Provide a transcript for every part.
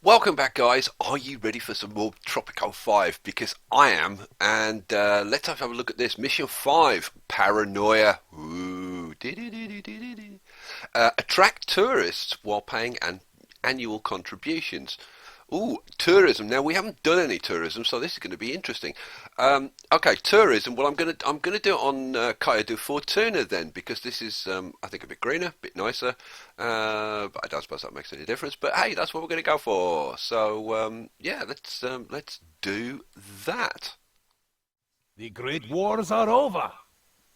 Welcome back, guys. Are you ready for some more Tropico 5? Because I am. And let's have a look at this. Mission 5, Paranoia. Ooh. Attract tourists while paying annual contributions. Ooh, tourism. Now we haven't done any tourism, so this is going to be interesting. Okay, tourism. Well, I'm gonna do it on Cayo de Fortuna then, because this is I think a bit greener, a bit nicer. But I don't suppose that makes any difference. But hey, that's what we're going to go for. So yeah, let's do that. The great wars are over.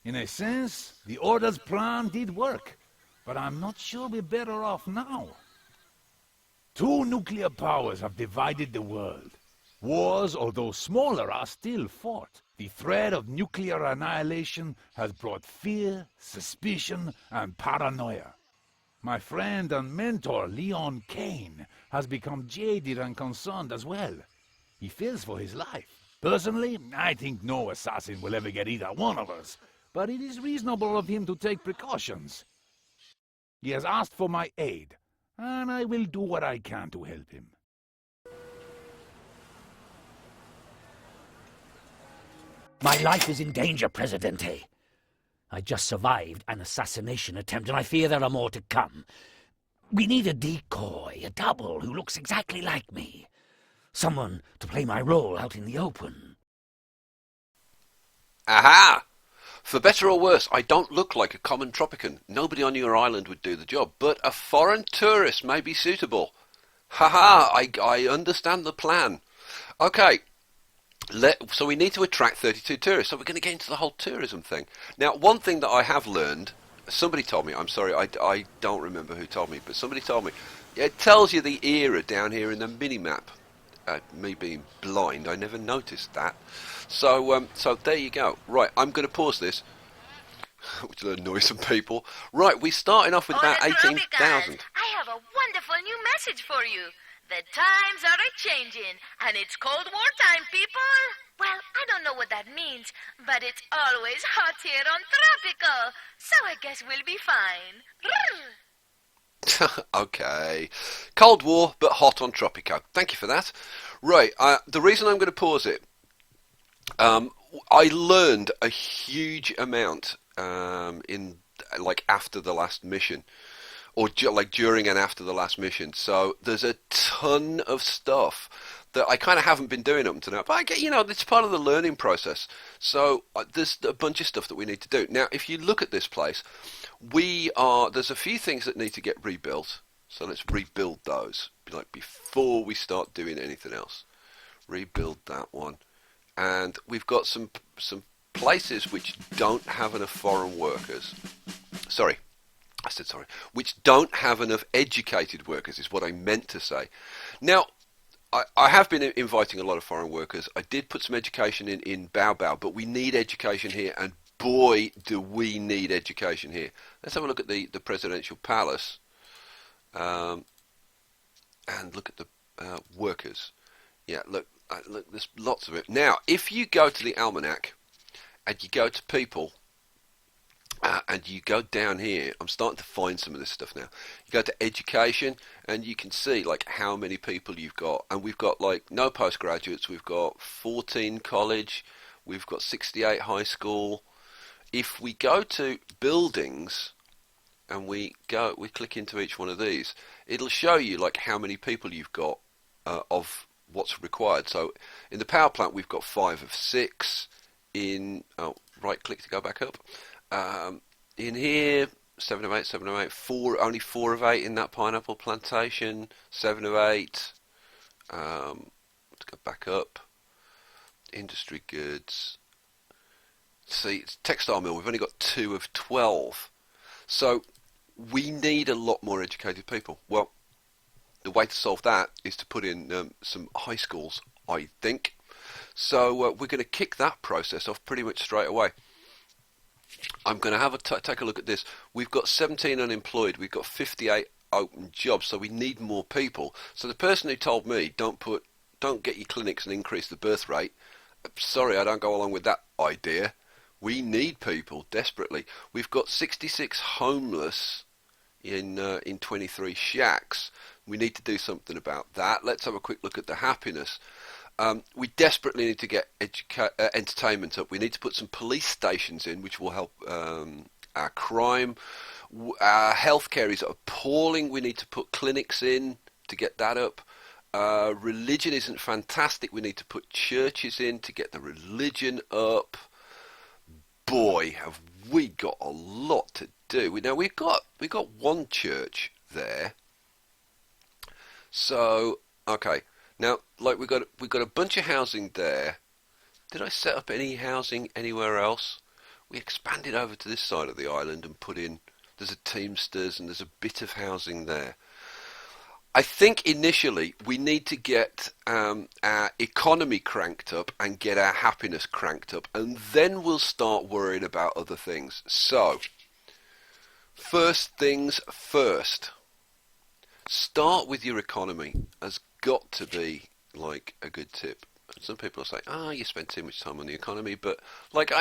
In a sense, the Order's plan did work, but I'm not sure we're better off now. Two nuclear powers have divided the world. Wars, although smaller, are still fought. The threat of nuclear annihilation has brought fear, suspicion, and paranoia. My friend and mentor, Leon Kane, has become jaded and concerned as well. He fears for his life. Personally, I think no assassin will ever get either one of us, but it is reasonable of him to take precautions. He has asked for my aid, and I will do what I can to help him. My life is in danger, Presidente. I just survived an assassination attempt, and I fear there are more to come. We need a decoy, a double who looks exactly like me. Someone to play my role out in the open. Aha! For better or worse, I don't look like a common Tropican. Nobody on your island would do the job, but a foreign tourist may be suitable. Haha, I understand the plan. Okay, so we need to attract 32 tourists, so we're going to get into the whole tourism thing. Now, one thing that I have learned, somebody told me, I'm sorry, I don't remember who told me, but somebody told me, it tells you the era down here in the mini-map. Me being blind, I never noticed that. So there you go. Right, I'm going to pause this, which will annoy some people. Right, we're starting off with about 18,000. I have a wonderful new message for you. The times are a-changing, and it's Cold War time, people. Well, I don't know what that means, but it's always hot here on Tropico, so I guess we'll be fine. Okay. Cold War, but hot on Tropico. Thank you for that. Right, the reason I'm going to pause it, I learned a huge amount in after the last mission, or during and after the last mission. So there's a ton of stuff that I kind of haven't been doing up to now, but I get, it's part of the learning process. So there's a bunch of stuff that we need to do. Now, if you look at this place, there's a few things that need to get rebuilt. So let's rebuild those, before we start doing anything else. Rebuild that one. And we've got some places which don't have enough foreign workers. Sorry. I said sorry. Which don't have enough educated workers is what I meant to say. Now, I have been inviting a lot of foreign workers. I did put some education in Bao Bao, but we need education here, and boy, do we need education here. Let's have a look at the presidential palace, and look at the workers. Yeah, look, there's lots of it. Now, if you go to the almanac, and you go to people, and you go down here, I'm starting to find some of this stuff now. You go to education, and you can see how many people you've got. And we've got no postgraduates. We've got 14 college. We've got 68 high school. If we go to buildings, and we click into each one of these, it'll show you how many people you've got of what's required. So in the power plant, we've got 5 of 6. Right click to go back up. In here, 7 of 8, 7 of 8, only 4 of 8 in that pineapple plantation, 7 of 8. Let's go back up. Industry goods. See, it's textile mill. We've only got 2 of 12. So we need a lot more educated people. Well, the way to solve that is to put in some high schools, I think. So we're going to kick that process off pretty much straight away. I'm going to have take a look at this. We've got 17 unemployed. We've got 58 open jobs, so we need more people. So the person who told me don't get your clinics and increase the birth rate, sorry, I don't go along with that idea. We need people desperately. We've got 66 homeless in 23 shacks. We need to do something about that. Let's have a quick look at the happiness. We desperately need to get entertainment up. We need to put some police stations in, which will help our crime. Our healthcare is appalling. We need to put clinics in to get that up. Religion isn't fantastic. We need to put churches in to get the religion up. Boy, have we got a lot to do. Now we've got one church there. So okay. Now, like we've got a bunch of housing there. Did I set up any housing anywhere else? We expanded over to this side of the island and put in. There's a Teamsters and there's a bit of housing there. I think initially we need to get our economy cranked up and get our happiness cranked up, and then we'll start worrying about other things. So, first things first. Start with your economy. Has got to be like a good tip. Some people say, you spend too much time on the economy, but like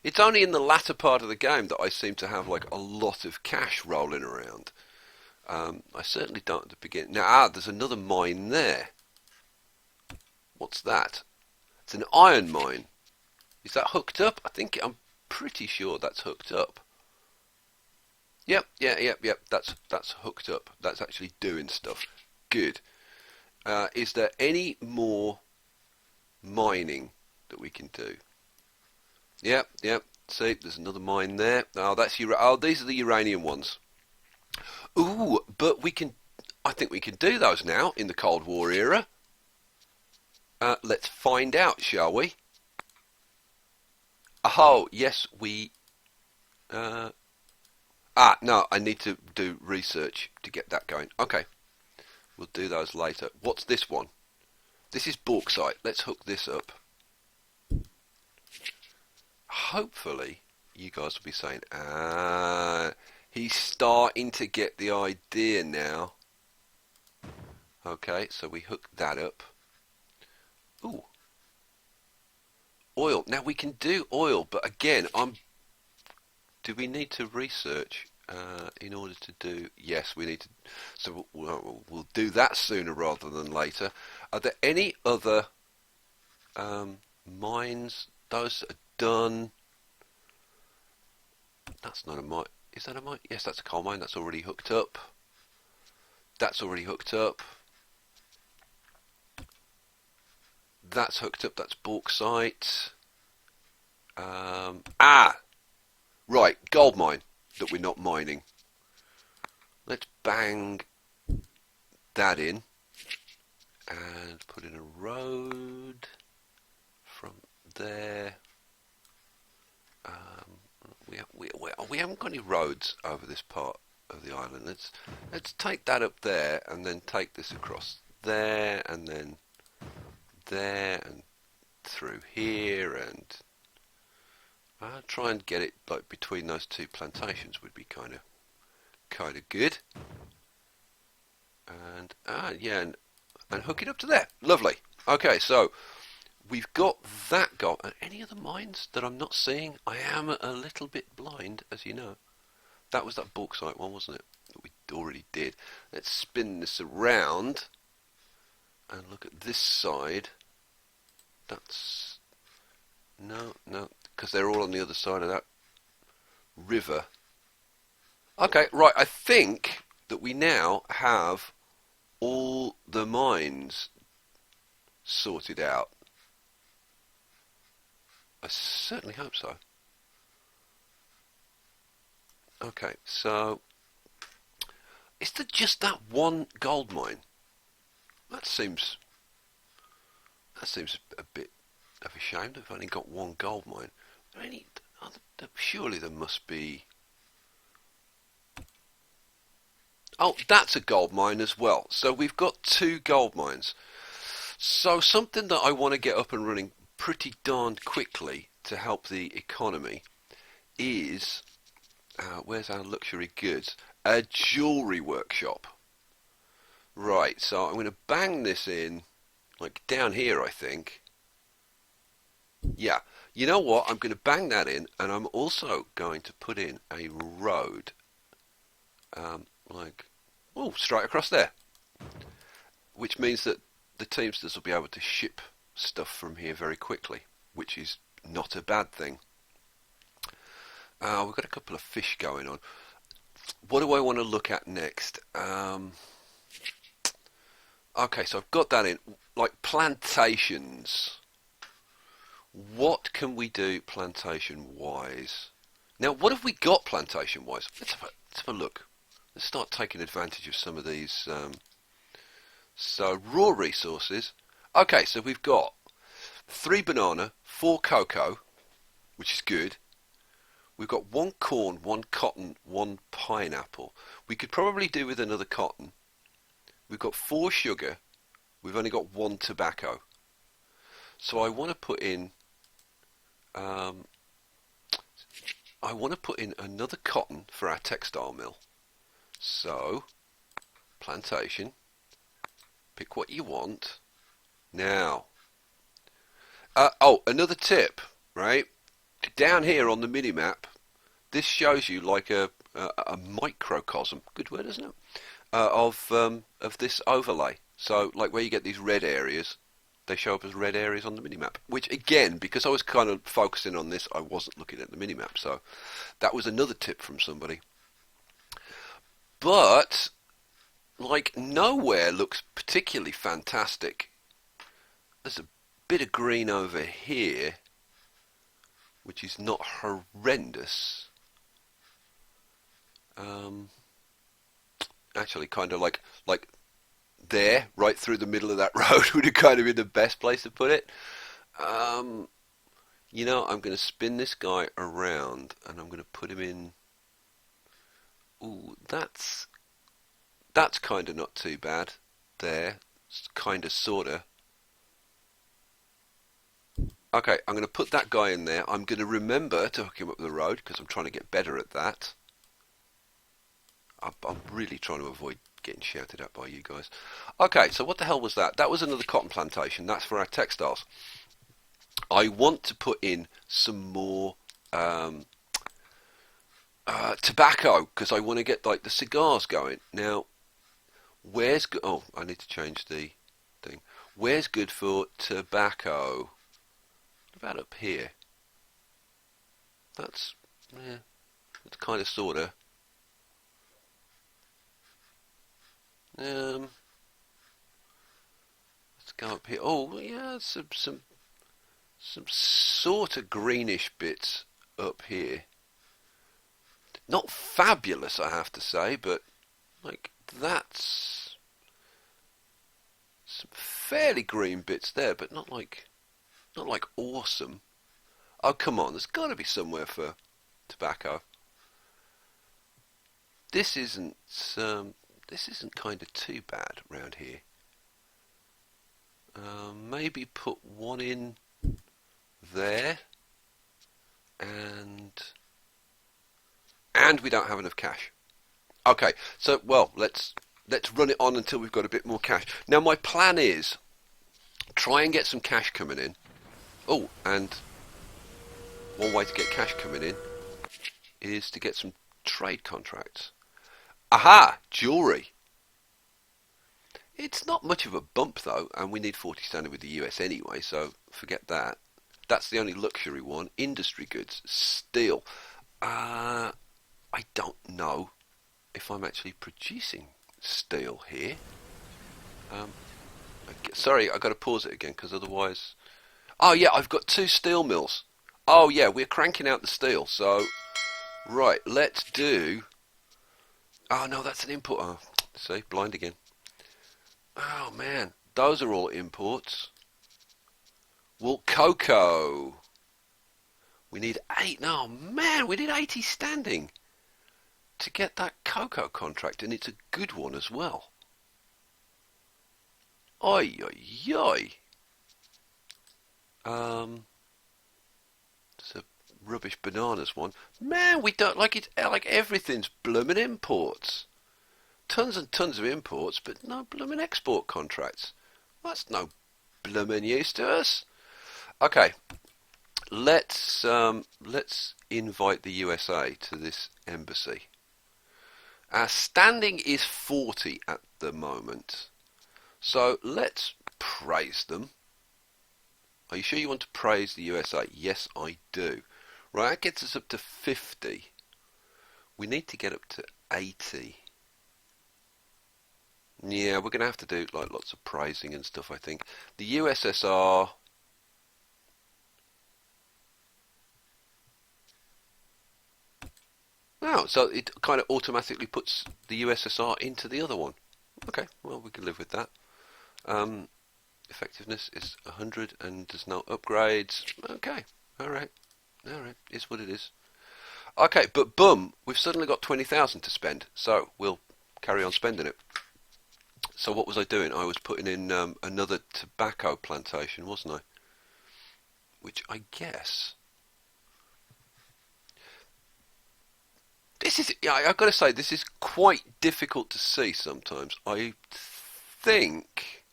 it's only in the latter part of the game that I seem to have like a lot of cash rolling around. I certainly don't at the beginning. Now, there's another mine there. What's that? It's an iron mine. Is that hooked up? I'm pretty sure that's hooked up. Yep. That's hooked up. That's actually doing stuff. Good. Is there any more mining that we can do? Yep. See, there's another mine there. These are the uranium ones. Ooh, but I think we can do those now in the Cold War era. Let's find out, shall we? Oh, yes, we... no, I need to do research to get that going. Okay, we'll do those later. What's this one? This is bauxite. Let's hook this up. Hopefully, you guys will be saying, he's starting to get the idea now. Okay, so we hook that up. Ooh. Oil. Now we can do oil, but again, do we need to research in order to do... Yes, we need to... So we'll do that sooner rather than later. Are there any other mines? Those are done. That's not a mine. Is that a mine? Yes, that's a coal mine. That's already hooked up. That's already hooked up. That's hooked up. That's bauxite. Right, gold mine that we're not mining. Let's bang that in and put in a road from there. We haven't got any roads over this part of the island. Let's take that up there and then take this across there and then there and through here, and try and get it like between those two plantations would be kind of good. And and hook it up to there. Lovely. Okay, so we've got that gold. And any other mines that I'm not seeing? I am a little bit blind, as you know. That was that bauxite one, wasn't it? That we already did. Let's spin this around and look at this side. That's... No, because they're all on the other side of that river. Okay, right, I think that we now have all the mines sorted out. I certainly hope so. Okay, so is there just that one gold mine? That seems a bit of a shame that we've only got one gold mine. Surely there must be... Oh, that's a gold mine as well. So we've got two gold mines. So something that I want to get up and running pretty darned quickly to help the economy is... where's our luxury goods? A jewellery workshop. Right, so I'm going to bang this in, like down here, I think. Yeah, you know what? I'm going to bang that in, and I'm also going to put in a road like, oh, straight across there. Which means that the Teamsters will be able to ship stuff from here very quickly, which is not a bad thing. We've got a couple of fish going on. What do I want to look at next? Okay, so I've got that in. Like plantations. What can we do plantation-wise? Now, what have we got plantation-wise? Let's have a look. Let's start taking advantage of some of these. So, raw resources. Okay, so we've got 3 banana, 4 cocoa, which is good. We've got 1 corn, 1 cotton, 1 pineapple. We could probably do with another cotton. We've got 4 sugar. We've only got 1 tobacco. So I want to put in another cotton for our textile mill. So, plantation. Pick what you want. Now, another tip, right? Down here on the mini-map, this shows you like a microcosm, good word, isn't it? Of this overlay. So, like where you get these red areas, they show up as red areas on the minimap. Which, again, because I was kind of focusing on this, I wasn't looking at the minimap. So, that was another tip from somebody. But, like, nowhere looks particularly fantastic. There's a bit of green over here, which is not horrendous. Actually, kind of like there, right through the middle of that road would have kind of been the best place to put it. You know, I'm going to spin this guy around and I'm going to put him in. Ooh, that's kind of not too bad. There, it's kind of, sort of. Okay, I'm going to put that guy in there. I'm going to remember to hook him up the road because I'm trying to get better at that. I'm really trying to avoid getting shouted at by you guys. Okay, so what the hell was that? That was another cotton plantation. That's for our textiles. I want to put in some more tobacco because I want to get like the cigars going. Now, where's good? Oh, I need to change the thing. Where's good for tobacco? What about up here? That's kind of sorta. Let's go up here. Oh, yeah, some sort of greenish bits up here. Not fabulous, I have to say, but like that's some fairly green bits there, but not like awesome. Oh, come on, there's got to be somewhere for tobacco. This isn't kind of too bad around here. Maybe put one in there, and we don't have enough cash. Okay, so well, let's run it on until we've got a bit more cash. Now my plan is try and get some cash coming in. Oh, and one way to get cash coming in is to get some trade contracts. Aha! Jewellery. It's not much of a bump though, and we need 40 standard with the US anyway, so forget that. That's the only luxury one. Industry goods. Steel. I don't know if I'm actually producing steel here. Sorry, I've got to pause it again because otherwise... Oh yeah, I've got 2 steel mills. Oh yeah, we're cranking out the steel. So, right, let's do... Oh no, that's an import. Oh, see, blind again. Oh man, those are all imports. Well, cocoa. We need 8. No, man, we need 80 standing to get that cocoa contract, and it's a good one as well. Oi, oi, oi. It's a rubbish bananas one. Man, we don't like it. Like everything's blooming imports. Tons and tons of imports, but no blooming export contracts. That's no blooming use to us. Okay, let's invite the USA to this embassy. Our standing is 40 at the moment. So let's praise them. Are you sure you want to praise the USA? Yes, I do. Right, that gets us up to 50. We need to get up to 80. Yeah, we're going to have to do like lots of praising and stuff, I think. The USSR... Oh, so it kind of automatically puts the USSR into the other one. Okay, well, we can live with that. Effectiveness is 100 and there's no upgrades. Okay, alright, is what it is. Okay, but boom, we've suddenly got 20,000 to spend, so we'll carry on spending it. So what was I doing? I was putting in another tobacco plantation, wasn't I? Which I guess... This is, yeah, I've got to say, this is quite difficult to see sometimes. I think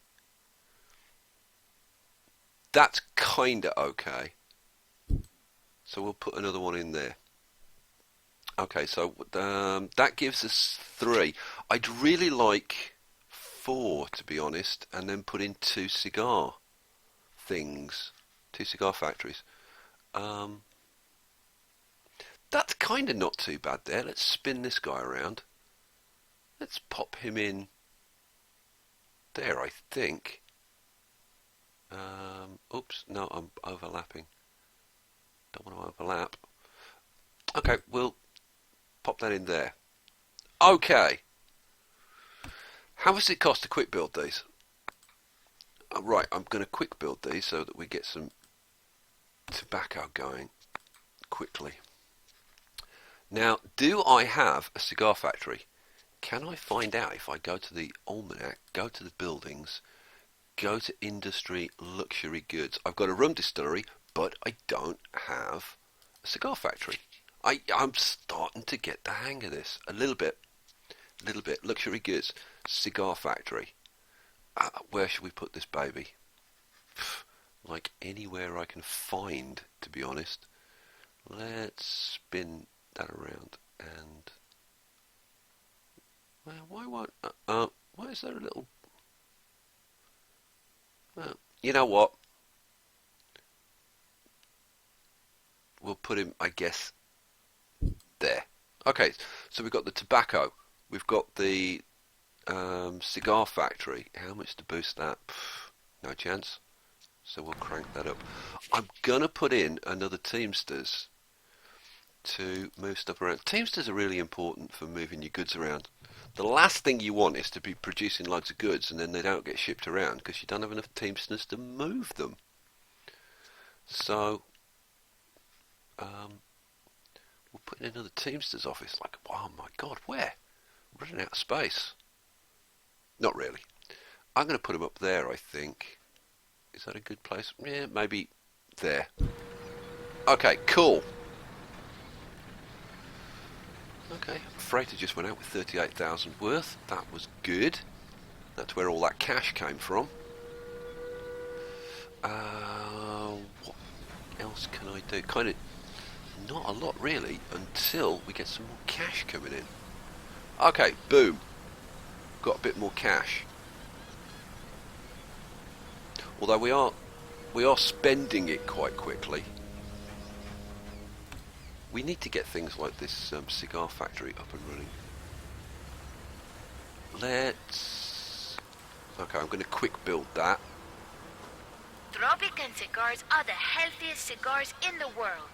that's kind of okay. So we'll put another one in there. Okay, so that gives us 3. I'd really like 4, to be honest, and then put in 2 cigar things, 2 cigar factories. That's kind of not too bad there. Let's spin this guy around. Let's pop him in there, I think. Oops, no, I'm overlapping. Don't want to overlap. Okay, we'll pop that in there. Okay. How much does it cost to quick build these? Right, I'm going to quick build these so that we get some tobacco going quickly. Now, do I have a cigar factory? Can I find out if I go to the almanac, go to the buildings, go to industry, luxury goods? I've got a rum distillery, but I don't have a cigar factory. I'm starting to get the hang of this a little bit. Luxury goods, cigar factory. Where should we put this baby? Like anywhere I can find, to be honest. Let's spin that around and why is there a little you know what, we'll put him, I guess, there. Okay, so we've got the tobacco, we've got the cigar factory. How much to boost that? No chance, so we'll crank that up. I'm gonna put in another Teamsters to move stuff around. Teamsters are really important for moving your goods around. The last thing you want is to be producing loads of goods and then they don't get shipped around because you don't have enough Teamsters to move them. So we'll put in another Teamsters office. Like, oh my god, where? We're running out of space. Not really. I'm going to put them up there, I think. Is that a good place? Yeah, maybe there. Okay, cool. Okay, freighter just went out with 38,000 worth. That was good. That's where all that cash came from. What else can I do? Kind of not a lot really until we get some more cash coming in. Okay, boom. Got a bit more cash. Although we are spending it quite quickly. We need to get things like this cigar factory up and running. Let's... Okay, I'm going to quick build that. Tropican cigars are the healthiest cigars in the world.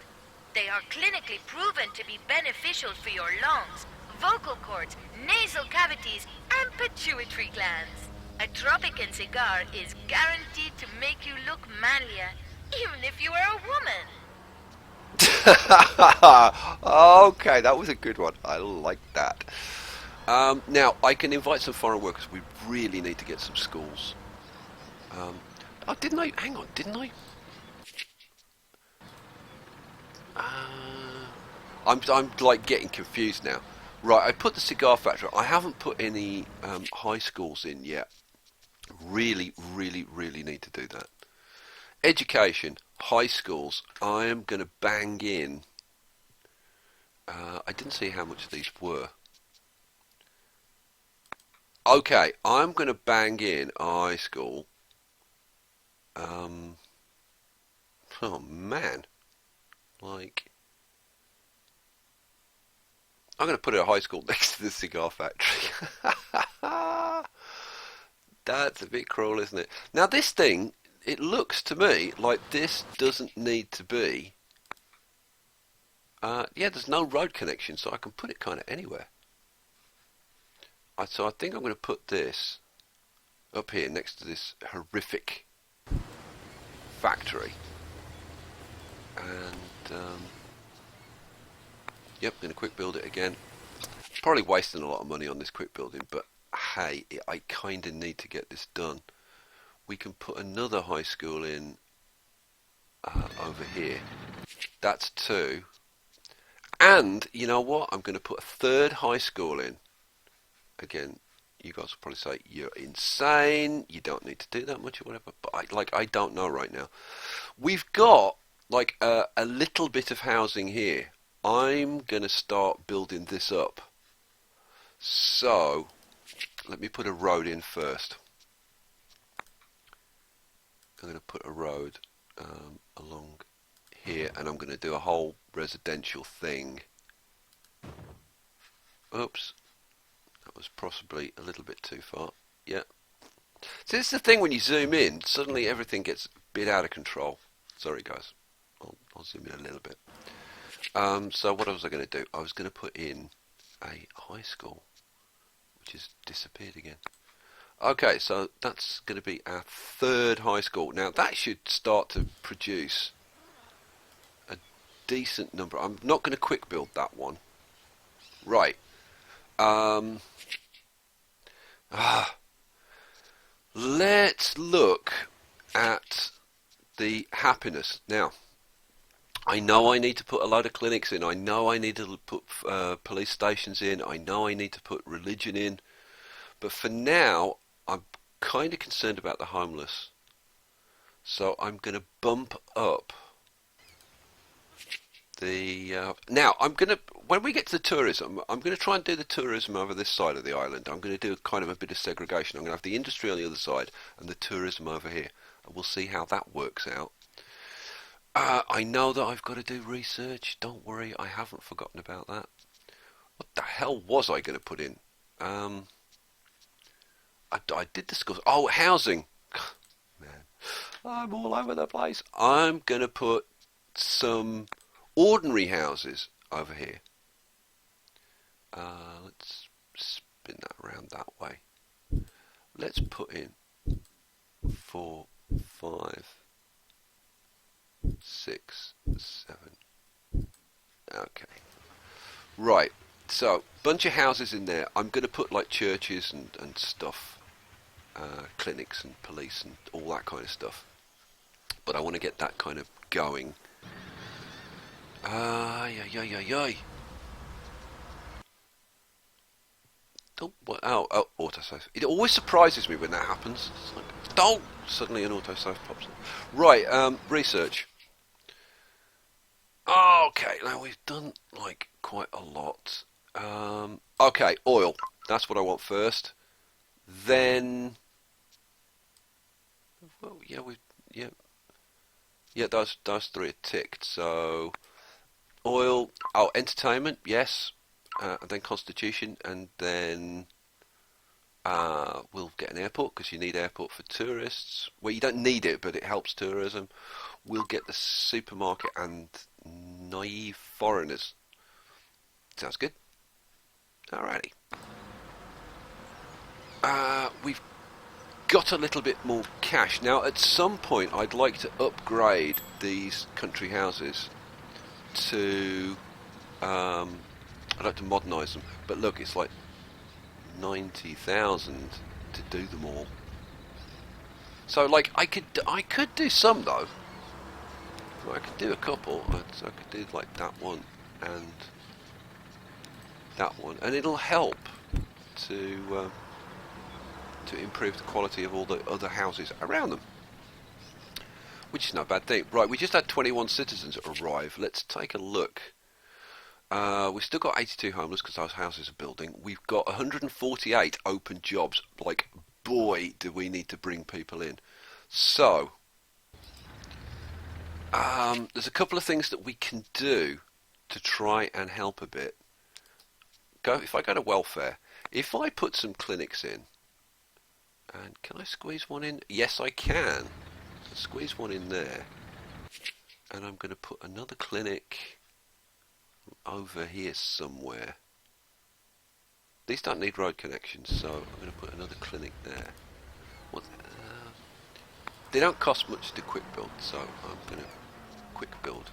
They are clinically proven to be beneficial for your lungs, vocal cords, nasal cavities, and pituitary glands. A Tropican cigar is guaranteed to make you look manlier, even if you are a woman. Okay, that was a good one. I like that. Now, I can invite some foreign workers. We really need to get some schools. Oh, didn't I? Hang on, didn't I? I'm like getting confused now. Right, I put the cigar factory. I haven't put any high schools in yet. Really need to do that. Education, high schools. I am going to bang in. I didn't see how much these were. Okay, I'm going to bang in a high school. Oh man, like I'm going to put a high school next to the cigar factory. That's a bit cruel, isn't it? Now this thing, it looks to me like this doesn't need to be. Yeah, there's no road connection, so I can put it kind of anywhere. So I think I'm going to put this up here next to this horrific factory. And, yep, going to quick build it again. Probably wasting a lot of money on this quick building, but hey, I kind of need to get this done. We can put another high school in over here. That's 2. And, you know what? I'm going to put a 3rd high school in. Again, you guys will probably say, you're insane, you don't need to do that much or whatever, but I don't know right now. We've got, like, a little bit of housing here. I'm going to start building this up. So, let me put a road in first. I'm going to put a road along here, and I'm going to do a whole residential thing. Oops. That was possibly a little bit too far. Yeah. So this is the thing, when you zoom in, suddenly everything gets a bit out of control. Sorry guys. I'll zoom in a little bit. So what was I going to do? I was going to put in a high school, which has disappeared again. Okay, so that's going to be our 3rd high school. Now that should start to produce a decent number. I'm not going to quick build that one. Right. Let's look at the happiness. Now, I know I need to put a load of clinics in. I know I need to put police stations in. I know I need to put religion in. But for now, I'm kind of concerned about the homeless. So I'm going to bump up the... now, I'm going to... When we get to the tourism, I'm going to try and do the tourism over this side of the island. I'm going to do kind of a bit of segregation. I'm going to have the industry on the other side and the tourism over here. And we'll see how that works out. I know that I've got to do research. Don't worry, I haven't forgotten about that. What the hell was I going to put in? I did discuss... Oh, housing. Man, I'm all over the place. I'm going to put some ordinary houses over here. Let's spin that around that way. Let's put in 4, 5, 6, 7. Okay. Right. So, bunch of houses in there. I'm going to put like churches and stuff. Clinics and police and all that kind of stuff. But I want to get that kind of going. Oh, autosave. It always surprises me when that happens. It's like, don't! Suddenly an autosave pops up. Right, research. Okay, now we've done like quite a lot. Okay, oil. That's what I want first. Then, well, yeah, those 3 are ticked. So, oil. Oh, entertainment. Yes. And then constitution, and then we'll get an airport because you need airport for tourists. Well, you don't need it, but it helps tourism. We'll get the supermarket and naive foreigners. Sounds good. Alrighty. We've got a little bit more cash. Now, at some point, I'd like to upgrade these country houses to... I'd like to modernise them, but look, it's like 90,000 to do them all. So, like, I could do some though. I could do a couple. So I could do like that one and that one, and it'll help to improve the quality of all the other houses around them, which is no bad thing. Right, we just had 21 citizens arrive. Let's take a look. We've still got 82 homeless because those houses are building. We've got 148 open jobs. Like, boy, do we need to bring people in. So, there's a couple of things that we can do to try and help a bit. If I go to welfare, if I put some clinics in, and can I squeeze one in? Yes, I can. So squeeze one in there. And I'm going to put another clinic over here somewhere. These don't need road connections, so I'm going to put another clinic there. They don't cost much to quick build, so I'm going to quick build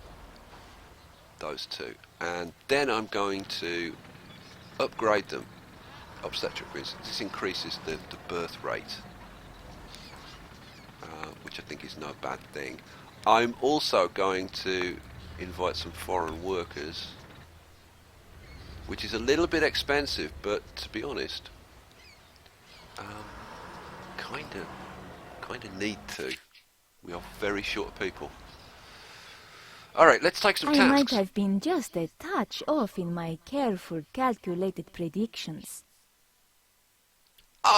those two. And then I'm going to upgrade them. Obstetric, for instance. This increases the birth rate, which I think is no bad thing. I'm also going to invite some foreign workers, which is a little bit expensive, but to be honest, kind of need to. We are very short of people. Alright, let's take some tasks. I might have been just a touch off in my careful, calculated predictions.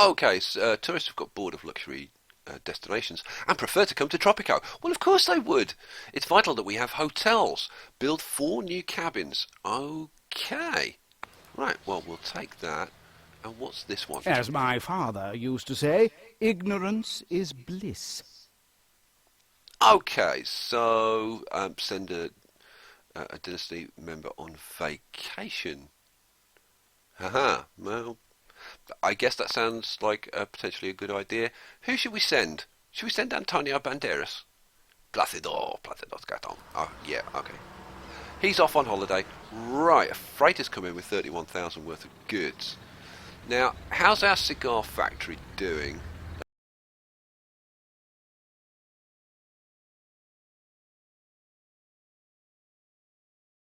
Okay, so, tourists have got bored of luxury destinations and prefer to come to Tropico. Well, of course they would. It's vital that we have hotels. Build 4 new cabins. Okay. Right, well, we'll take that. And what's this one? As my father used to say, ignorance is bliss. Okay, so send a Dynasty member on vacation. Haha, well, I guess that sounds like potentially a good idea. Who should we send? Should we send Antonio Banderas? Placido's got on. Oh, yeah, okay. He's off on holiday. Right, a freighter's come in with 31,000 worth of goods. Now, how's our cigar factory doing?